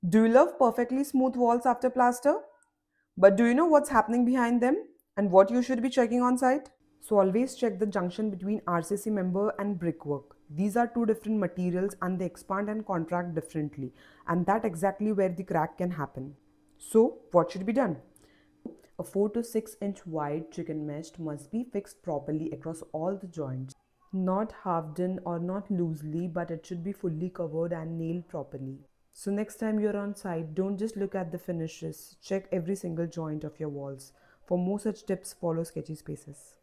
Do you love perfectly smooth walls after plaster? But do you know what's happening behind them and what you should be checking on site? So always check the junction between RCC member and brickwork. These are two different materials and they expand and contract differently, and that exactly where the crack can happen. So what should be done? A 4 to 6 inch wide chicken mesh must be fixed properly across all the joints. Not half done or not loosely, but it should be fully covered and nailed properly. So next time you're on site, don't just look at the finishes, check every single joint of your walls. For more such tips, follow Sketchy Spaces.